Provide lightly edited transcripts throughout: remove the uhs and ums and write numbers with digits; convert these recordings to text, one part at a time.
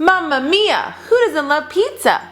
Mamma mia! Who doesn't love pizza?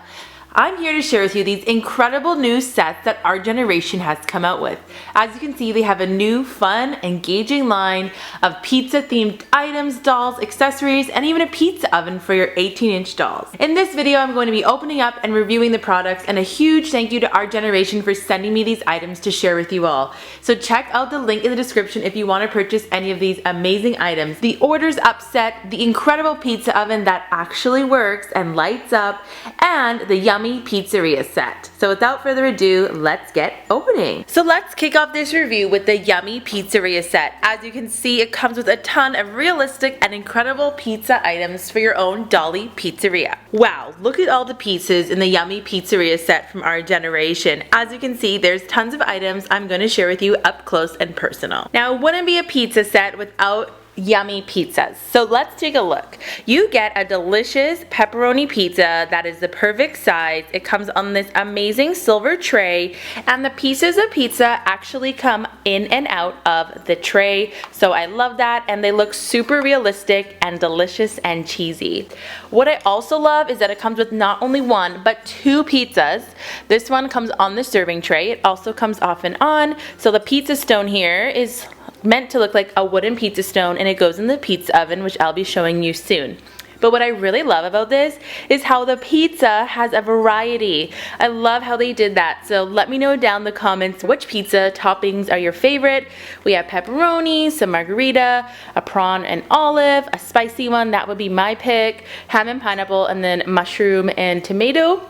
I'm here to share with you these incredible new sets that our generation has come out with. As you can see, they have a new, fun, engaging line of pizza-themed items, dolls, accessories, and even a pizza oven for your 18-inch dolls. In this video, I'm going to be opening up and reviewing the products, and a huge thank you to our generation for sending me these items to share with you all. So check out the link in the description if you want to purchase any of these amazing items. The Orders Up set, the incredible pizza oven that actually works and lights up, and the Yummy Pizzeria set. So without further ado, let's get opening. So let's kick off this review with the Yummy Pizzeria set. As you can see, it comes with a ton of realistic and incredible pizza items for your own dolly pizzeria. Wow, look at all the pieces in the Yummy Pizzeria set from our generation. As you can see, there's tons of items I'm going to share with you up close and personal. Now, it wouldn't be a pizza set without yummy pizzas. So let's take a look. You get a delicious pepperoni pizza that is the perfect size. It comes on this amazing silver tray, and the pieces of pizza actually come in and out of the tray. So I love that, and they look super realistic and delicious and cheesy. What I also love is that it comes with not only one but two pizzas. This one comes on the serving tray. It also comes off and on. So the pizza stone here is meant to look like a wooden pizza stone, and it goes in the pizza oven, which I'll be showing you soon. But what I really love about this is how the pizza has a variety. I love how they did that. So let me know down in the comments which pizza toppings are your favorite. We have pepperoni, some margarita, a prawn and olive, a spicy one, that would be my pick, ham and pineapple, and then mushroom and tomato,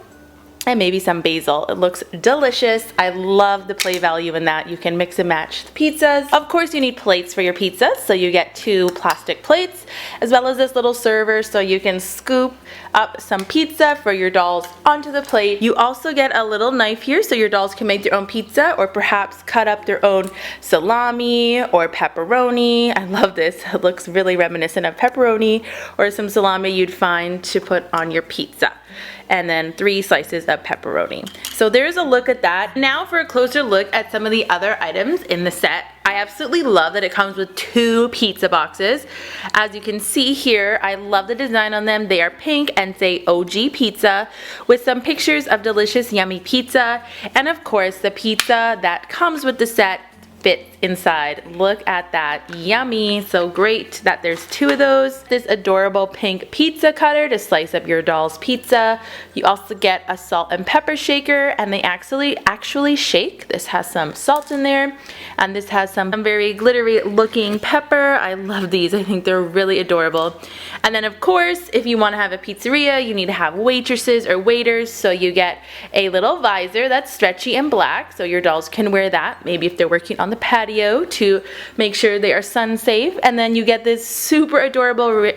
and maybe some basil. It looks delicious. I love the play value in that. You can mix and match the pizzas. Of course, you need plates for your pizzas, so you get 2 plastic plates, as well as this little server so you can scoop up some pizza for your dolls onto the plate. You also get a little knife here so your dolls can make their own pizza, or perhaps cut up their own salami or pepperoni. I love this. It looks really reminiscent of pepperoni or some salami you'd find to put on your pizza. And then 3 slices of pepperoni. So there's a look at that. Now for a closer look at some of the other items in the set. I absolutely love that it comes with 2 pizza boxes. As you can see here, I love the design on them. They are pink and say OG Pizza, with some pictures of delicious yummy pizza, and of course the pizza that comes with the set fits inside. Look at that. Yummy. So great that there's 2 of those. This adorable pink pizza cutter to slice up your doll's pizza. You also get a salt and pepper shaker, and they actually shake. This has some salt in there, and this has some very glittery looking pepper. I love these. I think they're really adorable. And then of course, if you want to have a pizzeria, you need to have waitresses or waiters, so you get a little visor that's stretchy and black, so your dolls can wear that, maybe if they're working on the patio, to make sure they are sun safe. And then you get this super adorable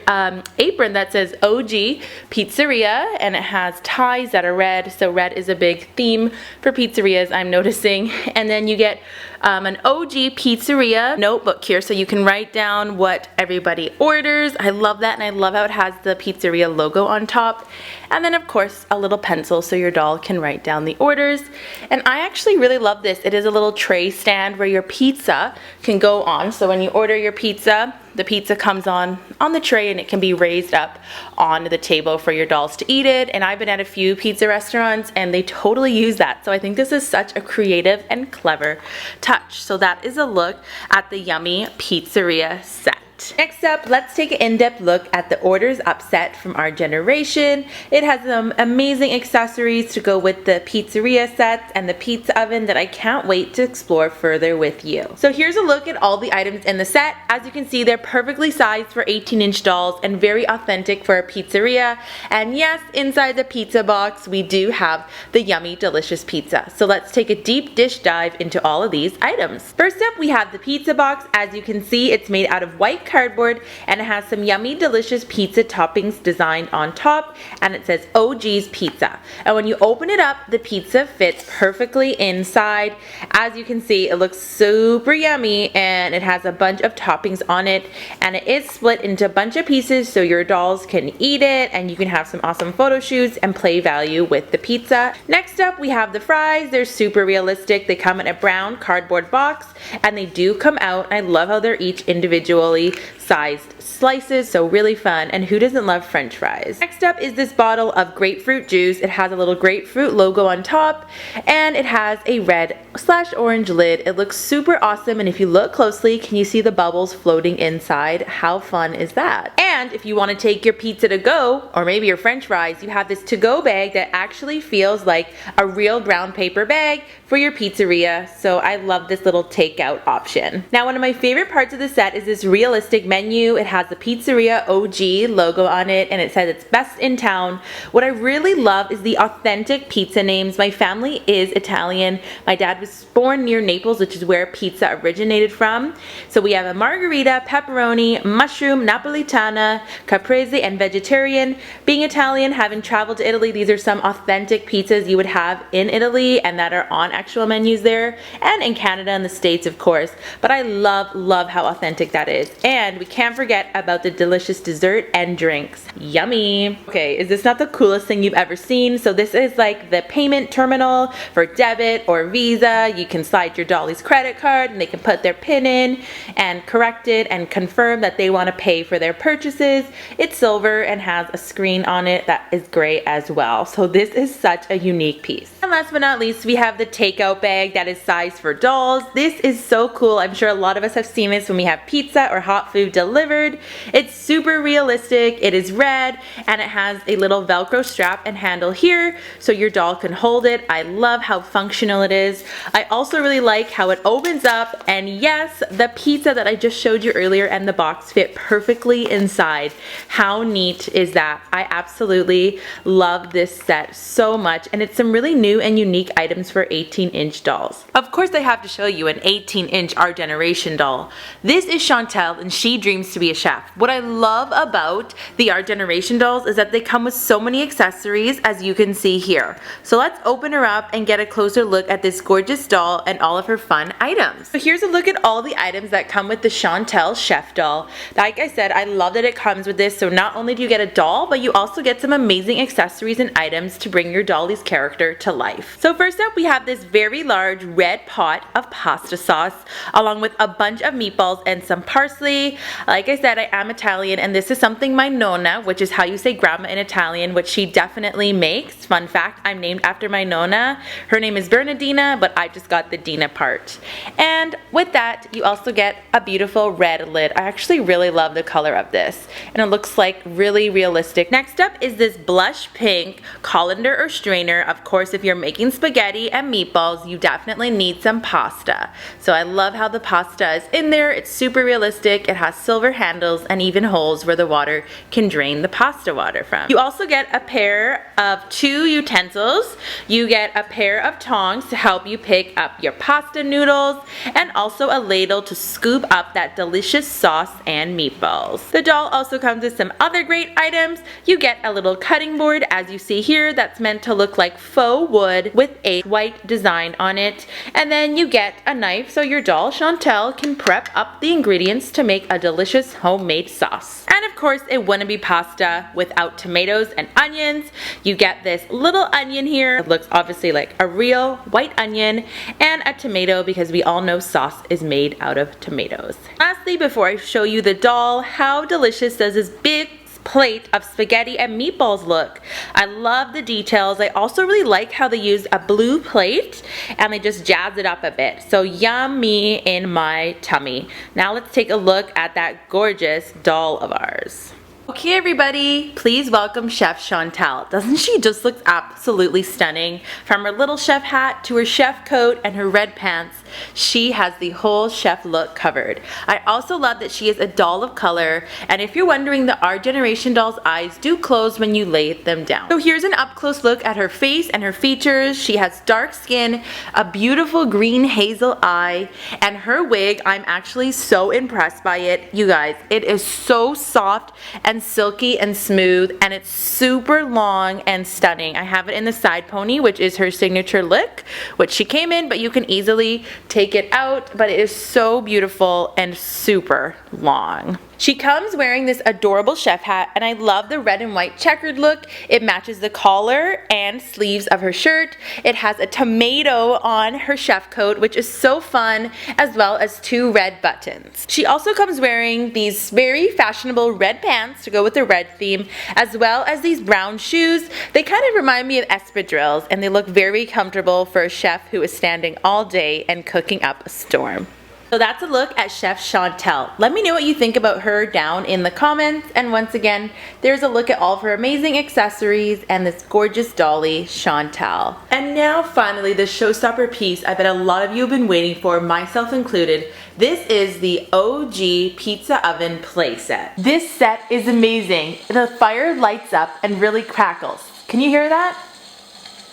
apron that says OG Pizzeria, and it has ties that are red, so red is a big theme for pizzerias, I'm noticing. And then you get an OG Pizzeria notebook here, so you can write down what everybody orders. I love that, and I love how it has the pizzeria logo on top. And then of course a little pencil so your doll can write down the orders. And I actually really love this. It is a little tray stand where your pizza can go on. So when you order your pizza, the pizza comes on the tray, and it can be raised up on the table for your dolls to eat it. And I've been at a few pizza restaurants and they totally use that. So I think this is such a creative and clever touch. So that is a look at the Yummy Pizzeria set. Next up, let's take an in-depth look at the Orders Up set from our generation. It has some amazing accessories to go with the pizzeria sets and the pizza oven that I can't wait to explore further with you. So here's a look at all the items in the set. As you can see, they're perfectly sized for 18-inch dolls and very authentic for a pizzeria. And yes, inside the pizza box, we do have the yummy, delicious pizza. So let's take a deep dish dive into all of these items. First up, we have the pizza box. As you can see, it's made out of white cardboard, and it has some yummy, delicious pizza toppings designed on top, and it says OG's Pizza. And when you open it up, the pizza fits perfectly inside. As you can see, it looks super yummy, and it has a bunch of toppings on it, and it is split into a bunch of pieces so your dolls can eat it, and you can have some awesome photo shoots and play value with the pizza. Next up, we have the fries. They're super realistic. They come in a brown cardboard box, and they do come out. I love how they're each individually sized slices, so really fun. And who doesn't love French fries? Next up is this bottle of grapefruit juice. It has a little grapefruit logo on top, and it has a red/orange lid. It looks super awesome, and if you look closely, can you see the bubbles floating inside? How fun is that? And if you want to take your pizza to go, or maybe your French fries, you have this to-go bag that actually feels like a real brown paper bag for your pizzeria. So I love this little takeout option. Now, one of my favorite parts of the set is this realistic menu. It has the Pizzeria OG logo on it, and it says it's best in town. What I really love is the authentic pizza names. My family is Italian. My dad was born near Naples, which is where pizza originated from. So we have a margherita, pepperoni, mushroom, napolitana, caprese, and vegetarian. Being Italian, having traveled to Italy, these are some authentic pizzas you would have in Italy and that are on actual menus there, and in Canada and the States, of course. But I love how authentic that is. And we can't forget about the delicious dessert and drinks. Yummy. Okay, is this not the coolest thing you've ever seen? So this is like the payment terminal for debit or Visa. You can slide your Dolly's credit card and they can put their PIN in and correct it and confirm that they want to pay for their purchases. It's silver and has a screen on it that is gray as well. So this is such a unique piece. And last but not least, we have the takeout bag that is sized for dolls. This is so cool. I'm sure a lot of us have seen this when we have pizza or hot food delivered. It's super realistic. It is red and it has a little Velcro strap and handle here so your doll can hold it. I love how functional it is. I also really like how it opens up, and yes, the pizza that I just showed you earlier and the box fit perfectly inside. How neat is that? I absolutely love this set so much, and it's some really new and unique items for 18-inch dolls. Of course, I have to show you an 18-inch Our Generation doll. This is Chantel, and she dreams to be a chef. What I love about the Our Generation dolls is that they come with so many accessories, as you can see here. So let's open her up and get a closer look at this gorgeous doll and all of her fun items. So here's a look at all the items that come with the Chantel Chef doll. Like I said, I love that it comes with this. So not only do you get a doll, but you also get some amazing accessories and items to bring your Dolly's character to life. So first up, we have this very large red pot of pasta sauce, along with a bunch of meatballs and some parsley. Like I said, I am Italian, and this is something my nonna, which is how you say grandma in Italian, which she definitely makes. Fun fact, I'm named after my nonna. Her name is Bernardina, but I just got the Dina part. And with that, you also get a beautiful red lid. I actually really love the color of this, and it looks like really realistic. Next up is this blush pink colander or strainer. Of course, if you're making spaghetti and meatballs, you definitely need some pasta. So I love how the pasta is in there. It's super realistic. It has silver handles and even holes where the water can drain the pasta water from. You also get a pair of 2 utensils. You get a pair of tongs to help you pick up your pasta noodles, and also a ladle to scoop up that delicious sauce and meatballs. The doll also comes with some other great items. You get a little cutting board, as you see here, that's meant to look like faux wood with a white design on it. And then you get a knife so your doll Chantel can prep up the ingredients to make a delicious homemade sauce. And of course, it wouldn't be pasta without tomatoes and onions. You get this little onion here. It looks obviously like a real white onion, and a tomato, because we all know sauce is made out of tomatoes. Lastly, before I show you the doll, how delicious does this big plate of spaghetti and meatballs look? I love the details. I also really like how they use a blue plate and they just jazz it up a bit. So yummy in my tummy. Now let's take a look at that gorgeous doll of ours. Okay everybody, please welcome Chef Chantel. Doesn't she just look absolutely stunning? From her little chef hat to her chef coat and her red pants, she has the whole chef look covered. I also love that she is a doll of color, and if you're wondering, the Our Generation doll's eyes do close when you lay them down. So here's an up close look at her face and her features. She has dark skin, a beautiful green hazel eye, and her wig, I'm actually so impressed by it. You guys, it is so soft and silky and smooth, and it's super long and stunning. I have it in the side pony, which is her signature look, which she came in, but you can easily take it out, but it is so beautiful and super long. She comes wearing this adorable chef hat, and I love the red and white checkered look. It matches the collar and sleeves of her shirt. It has a tomato on her chef coat, which is so fun, as well as 2 red buttons. She also comes wearing these very fashionable red pants to go with the red theme, as well as these brown shoes. They kind of remind me of espadrilles, and they look very comfortable for a chef who is standing all day and cooking up a storm. So that's a look at Chef Chantel. Let me know what you think about her down in the comments. And once again, there's a look at all of her amazing accessories and this gorgeous dolly, Chantel. And now finally, the showstopper piece I bet a lot of you have been waiting for, myself included. This is the OG pizza oven playset. This set is amazing. The fire lights up and really crackles. Can you hear that?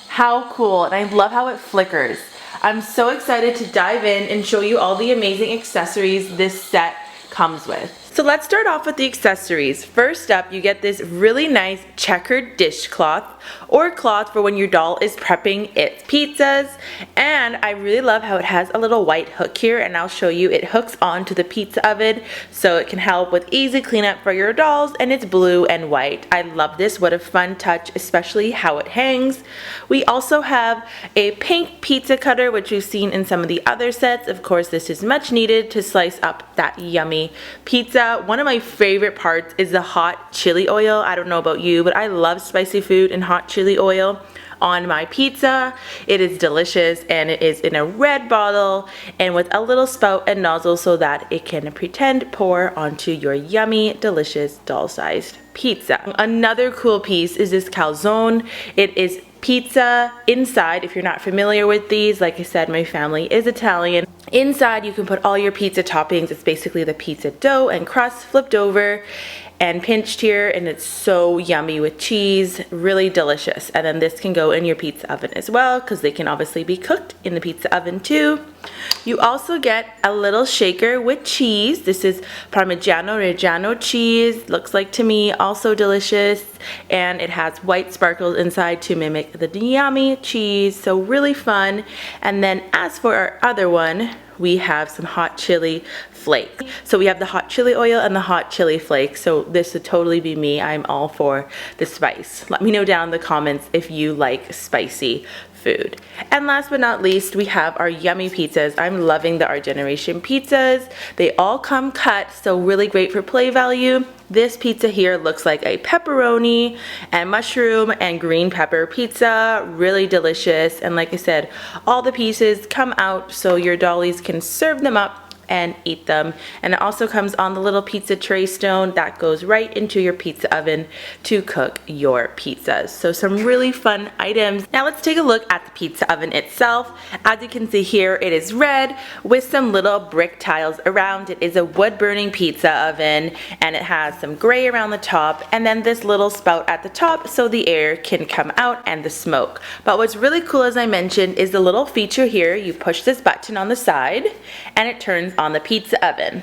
How cool, and I love how it flickers. I'm so excited to dive in and show you all the amazing accessories this set comes with. So let's start off with the accessories. First up, you get this really nice checkered dishcloth or cloth for when your doll is prepping its pizzas. And I really love how it has a little white hook here, and I'll show you it hooks onto the pizza oven so it can help with easy cleanup for your dolls, and it's blue and white. I love this. What a fun touch, especially how it hangs. We also have a pink pizza cutter, which we've seen in some of the other sets. Of course, this is much needed to slice up that yummy pizza. One of my favorite parts is the hot chili oil. I don't know about you, but I love spicy food and hot chili oil on my pizza. It is delicious, and it is in a red bottle and with a little spout and nozzle so that it can pretend pour onto your yummy, delicious doll-sized pizza. Another cool piece is this calzone. It is pizza inside. If you're not familiar with these, like I said, my family is Italian. Inside you can put all your pizza toppings. It's basically the pizza dough and crust flipped over and pinched here, and it's so yummy with cheese, really delicious. And then this can go in your pizza oven as well, because they can obviously be cooked in the pizza oven too. You also get a little shaker with cheese. This is Parmigiano Reggiano cheese, looks like to me, also delicious, and it has white sparkles inside to mimic the yummy cheese, so really fun. And then as for our other one, we have some hot chili flakes. So we have the hot chili oil and the hot chili flakes. So this would totally be me. I'm all for the spice. Let me know down in the comments if you like spicy food. And last but not least, we have our yummy pizzas. I'm loving the Our Generation pizzas. They all come cut, so really great for play value. This pizza here looks like a pepperoni and mushroom and green pepper pizza. Really delicious. And like I said, all the pieces come out so your dollies can serve them up and eat them. And it also comes on the little pizza tray stone that goes right into your pizza oven to cook your pizzas. So some really fun items. Now let's take a look at the pizza oven itself. As you can see here, it is red with some little brick tiles around. It is a wood burning pizza oven, and it has some gray around the top and then this little spout at the top so the air can come out and the smoke. But what's really cool, as I mentioned, is the little feature here. You push this button on the side and it turns on the pizza oven.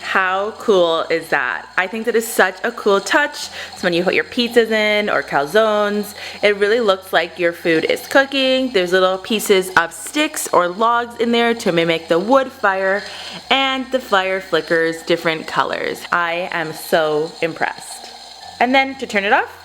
How cool is that? I think that is such a cool touch. So when you put your pizzas in or calzones, it really looks like your food is cooking. There's little pieces of sticks or logs in there to mimic the wood fire, and the fire flickers different colors. I am so impressed. And then to turn it off,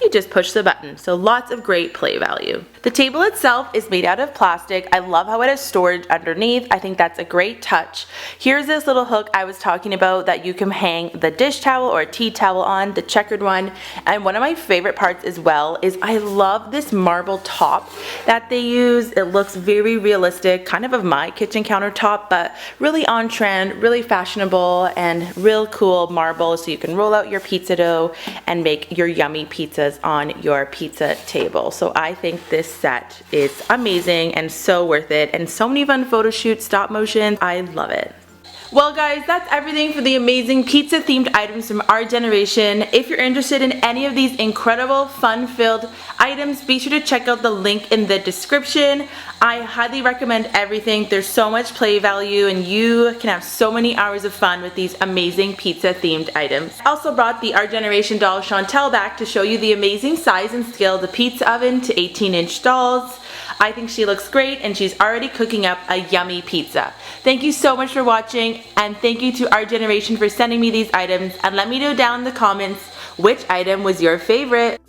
you just push the button. So lots of great play value. The table itself is made out of plastic. I love how it has storage underneath. I think that's a great touch. Here's this little hook I was talking about that you can hang the dish towel or a tea towel on, the checkered one. And one of my favorite parts as well is I love this marble top that they use. It looks very realistic, kind of my kitchen countertop, but really on trend, really fashionable, and real cool marble, so you can roll out your pizza dough and make your yummy pizzas on your pizza table. So I think this set is amazing and so worth it, and so many fun photo shoots, stop motion. I love it. Well guys, that's everything for the amazing pizza themed items from Our Generation. If you're interested in any of these incredible fun-filled items, be sure to check out the link in the description. I highly recommend everything. There's so much play value and you can have so many hours of fun with these amazing pizza themed items. I also brought the Our Generation doll Chantel back to show you the amazing size and scale of the pizza oven to 18-inch dolls. I think she looks great and she's already cooking up a yummy pizza. Thank you so much for watching, and thank you to Our Generation for sending me these items, and let me know down in the comments which item was your favorite.